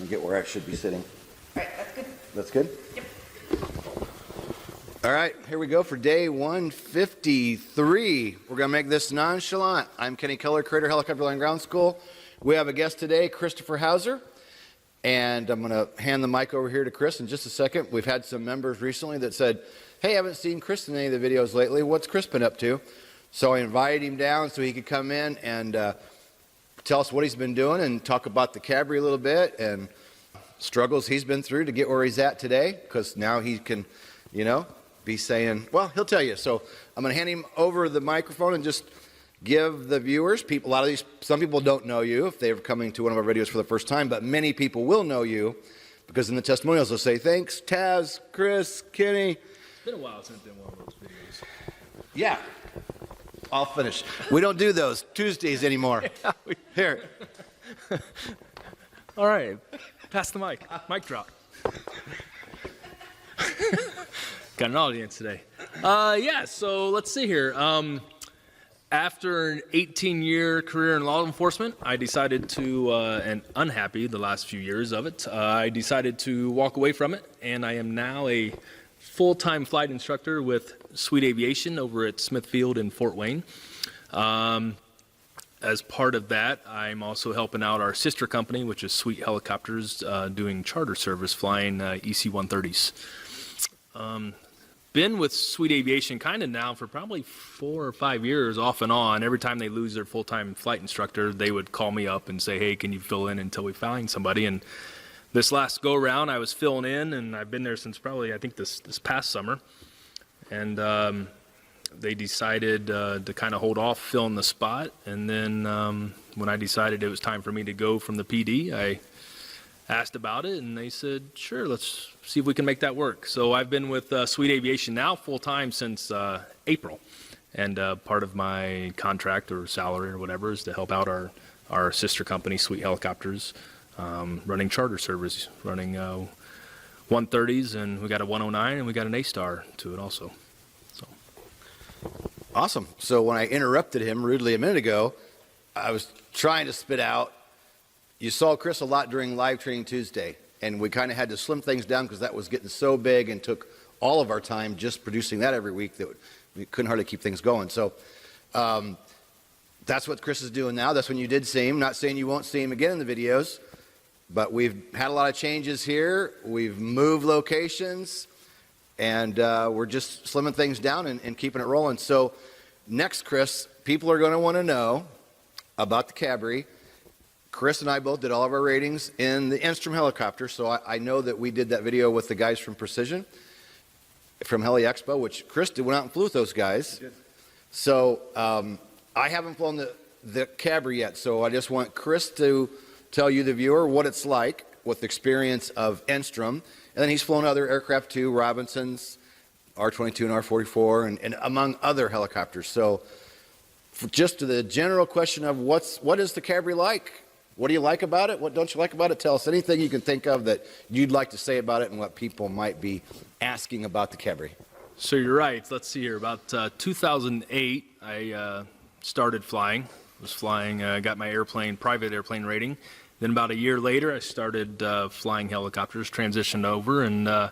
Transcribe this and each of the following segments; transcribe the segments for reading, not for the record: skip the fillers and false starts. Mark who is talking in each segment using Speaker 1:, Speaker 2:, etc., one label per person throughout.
Speaker 1: and get where I should be sitting.
Speaker 2: All right, that's good.
Speaker 1: That's good?
Speaker 2: Yep.
Speaker 1: All right, here we go for day 153. We're going to make this nonchalant. I'm Kenny Keller, Creator Helicopter Land Ground School. We have a guest today, Christopher Hauser. And I'm going to hand the mic over here to Chris in just a second. We've had some members recently that said, hey, I haven't seen Chris in any of the videos lately. What's Chris been up to? So I invited him down so he could come in and tell us what he's been doing and talk about the Cabri a little bit and struggles he's been through to get where he's at today, because now he can, you know, be saying, well, he'll tell you. So I'm going to hand him over the microphone and just give the viewers, some people don't know you if they're coming to one of our videos for the first time, but many people will know you because in the testimonials they'll say, thanks, Taz, Chris, Kenny.
Speaker 3: It's been a while since I've done one of those videos.
Speaker 1: Yeah, I'll finish. We don't do those Tuesdays anymore. Here.
Speaker 3: All right, pass the mic. Mic drop. Got an audience today. Yeah, so let's see here. After an 18-year career in law enforcement, I decided to, and unhappy the last few years of it, I decided to walk away from it, and I am now a full-time flight instructor with Sweet Aviation over at Smithfield in Fort Wayne. As part of that, I'm also helping out our sister company, which is Sweet Helicopters, doing charter service, flying EC-130s. Been with Sweet Aviation kind of now for probably 4 or 5 years off and on. Every time they lose their full-time flight instructor, they would call me up and say, hey, can you fill in until we find somebody? And this last go around I was filling in, and I've been there since probably I think this past summer. And they decided to kind of hold off filling the spot. And then when I decided it was time for me to go from the PD, I asked about it, and they said, sure, let's see if we can make that work. So I've been with Sweet Aviation now full-time since April, and part of my contract or salary or whatever is to help out our sister company, Sweet Helicopters, running charter service, running 130s, and we got a 109, and we got an A-Star to it also. So.
Speaker 1: Awesome. So when I interrupted him rudely a minute ago, I was trying to spit out, you saw Chris a lot during Live Training Tuesday, and we kind of had to slim things down because that was getting so big and took all of our time just producing that every week that we couldn't hardly keep things going. So that's what Chris is doing now. That's when you did see him. Not saying you won't see him again in the videos, but we've had a lot of changes here. We've moved locations, and we're just slimming things down and keeping it rolling. So next, Chris, people are going to want to know about the Cabri. Chris and I both did all of our ratings in the Instructor helicopter, so I know that we did that video with the guys from Precision, from Heli Expo, which Chris went out and flew with those guys.
Speaker 3: He did.
Speaker 1: So I haven't flown the Cabri yet, so I just want Chris to tell you, the viewer, what it's like with the experience of Enstrom. And then he's flown other aircraft too, Robinsons, R-22 and R-44, and among other helicopters. So just to the general question of what is the Cabri like? What do you like about it? What don't you like about it? Tell us anything you can think of that you'd like to say about it and what people might be asking about the Cabri.
Speaker 3: So you're right. Let's see here. About 2008, I started flying. Was flying, got my private airplane rating. Then about a year later, I started flying helicopters, transitioned over, and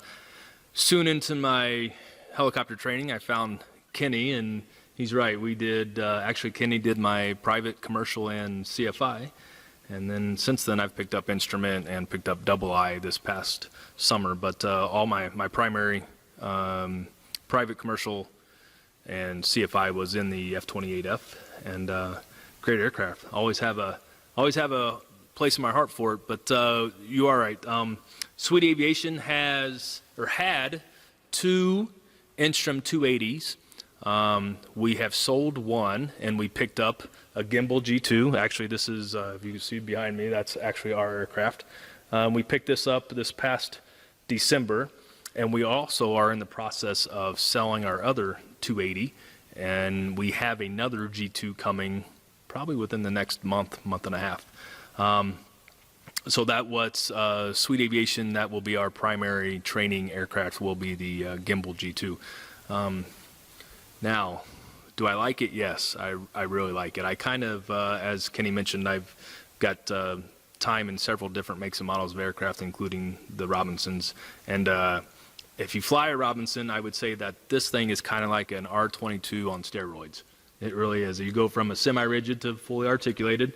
Speaker 3: soon into my helicopter training, I found Kenny, and he's right. We did, actually Kenny did my private, commercial, and CFI. And then since then, I've picked up instrument and picked up double I this past summer. But all my primary private, commercial, and CFI was in the F-28F, and great aircraft. Always have a place in my heart for it. But you are right. Sweet Aviation had 2 Instrum 280s. We have sold one, and we picked up a Guimbal G2. Actually, this is, if you can see behind me, that's actually our aircraft. We picked this up this past December, and we also are in the process of selling our other 280, and we have another G2 coming probably within the next month and a half. So that what's Sweet Aviation, that will be our primary training aircraft, will be the Guimbal G2. Now, do I like it? Yes, I really like it. I kind of, as Kenny mentioned, I've got time in several different makes and models of aircraft, including the Robinsons. And if you fly a Robinson, I would say that this thing is kind of like an R-22 on steroids. It really is. You go from a semi-rigid to fully articulated.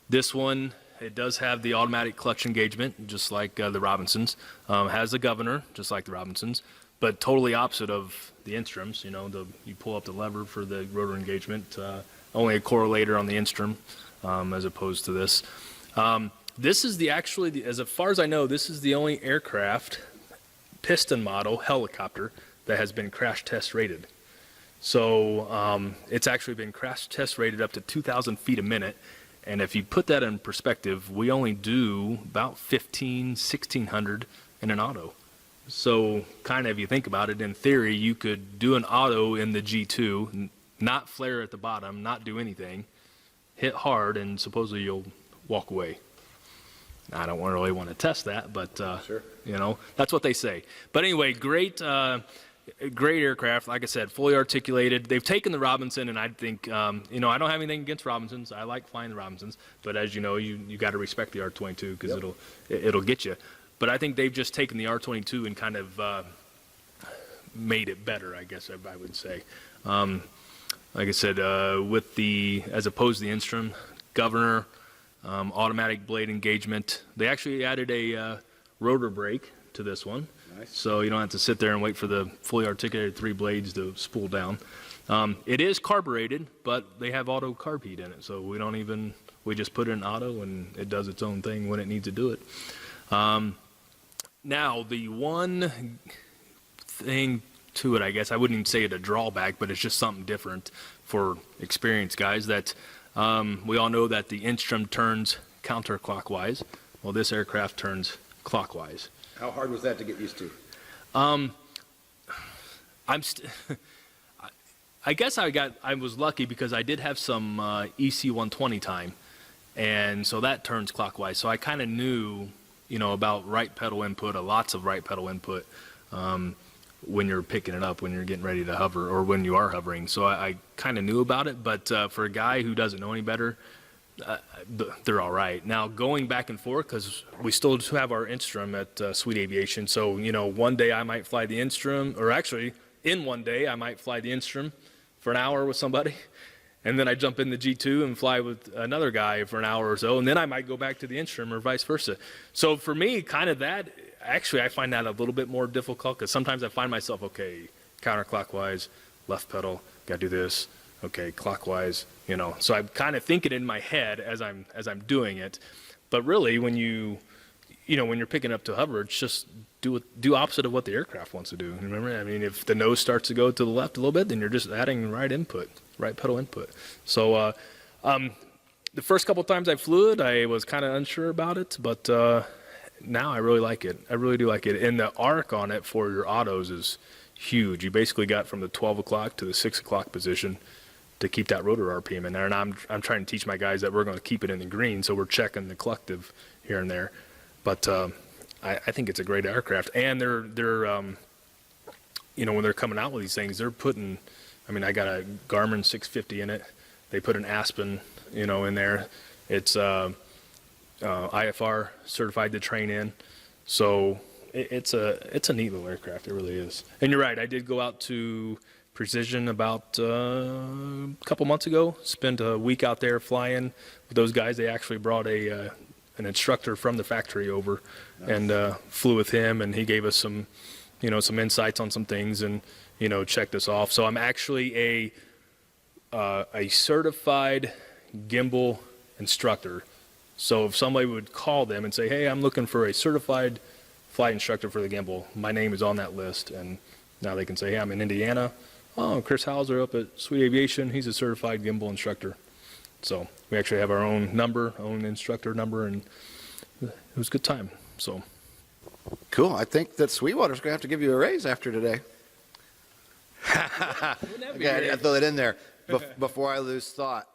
Speaker 3: This one, it does have the automatic clutch engagement, just like the Robinsons. Has a governor, just like the Robinsons, but totally opposite of the Instrums. You know, you pull up the lever for the rotor engagement. Only a correlator on the Instrum, as opposed to this. This is as far as I know, this is the only aircraft piston model helicopter that has been crash test rated. So it's actually been crash test rated up to 2,000 feet a minute. And if you put that in perspective, we only do about 1,600 in an auto. So kind of, if you think about it, in theory, you could do an auto in the G2, not flare at the bottom, not do anything, hit hard, and supposedly you'll walk away. I don't really want to test that, but
Speaker 1: Sure.
Speaker 3: you know, that's what they say. But anyway, great aircraft. Like I said, fully articulated. They've taken the Robinson, and I think, you know, I don't have anything against Robinsons. I like flying the Robinsons, but as you know, you got to respect the R-22 because it'll get you. But I think they've just taken the R-22 and kind of made it better, I guess I would say. Like I said, as opposed to the Instrum, governor, automatic blade engagement. They actually added a rotor brake to this one.
Speaker 1: Nice.
Speaker 3: So you don't have to sit there and wait for the fully articulated 3 blades to spool down. It is carbureted, but they have auto carb heat in it. So we just put it in auto and it does its own thing when it needs to do it. Now, the one thing to it, I guess, I wouldn't even say it a drawback, but it's just something different for experienced guys, that we all know that the Instrum turns counterclockwise. Well, this aircraft turns clockwise.
Speaker 1: How hard was that to get used to?
Speaker 3: I guess I was lucky because I did have some EC 120 time, and so that turns clockwise. So I kind of knew, you know, about right pedal input, lots of right pedal input, when you're picking it up, when you're getting ready to hover, or when you are hovering. So I kind of knew about it, but for a guy who doesn't know any better, they're all right. Now, going back and forth, because we still have our Instrum at Sweet Aviation, so, you know, one day I might fly the Instrum, or actually, in one day, I might fly the Instrum for an hour with somebody, and then I jump in the G2 and fly with another guy for an hour or so, and then I might go back to the Instrum or vice versa. So for me, kind of that, actually, I find that a little bit more difficult, because sometimes I find myself, okay, counterclockwise, left pedal, got to do this, okay, clockwise, you know. So I'm kind of thinking in my head as I'm doing it. But really, when when you're picking up to hover, it's just do opposite of what the aircraft wants to do. Remember, I mean, if the nose starts to go to the left a little bit, then you're just adding right pedal input. So the first couple times I flew it, I was kind of unsure about it, but now I really like it. I really do like it. And the arc on it for your autos is huge. You basically got from the 12 o'clock to the 6 o'clock position to keep that rotor RPM in there. And I'm trying to teach my guys that we're going to keep it in the green, so we're checking the collective here and there. But I think it's a great aircraft. And they're you know, when they're coming out with these things, they're putting, I mean, I got a Garmin 650 in it. They put an Aspen, you know, in there. It's IFR certified to train in. So it's a neat little aircraft. It really is. And you're right. I did go out to Precision about a couple months ago. Spent a week out there flying with those guys. They actually brought an instructor from the factory over. Nice. And flew with him, and he gave us some insights on some things, and checked us off. So I'm actually a certified gimbal instructor. So if somebody would call them and say, hey, I'm looking for a certified flight instructor for the gimbal, my name is on that list. And now they can say, hey, I'm in Indiana. Oh, Chris Hauser up at Sweet Aviation, he's a certified gimbal instructor. So we actually have our own instructor number, and it was a good time. So
Speaker 1: cool. I think that Sweetwater's going to have to give you a raise after today. Okay, I throw that in there before I lose thought.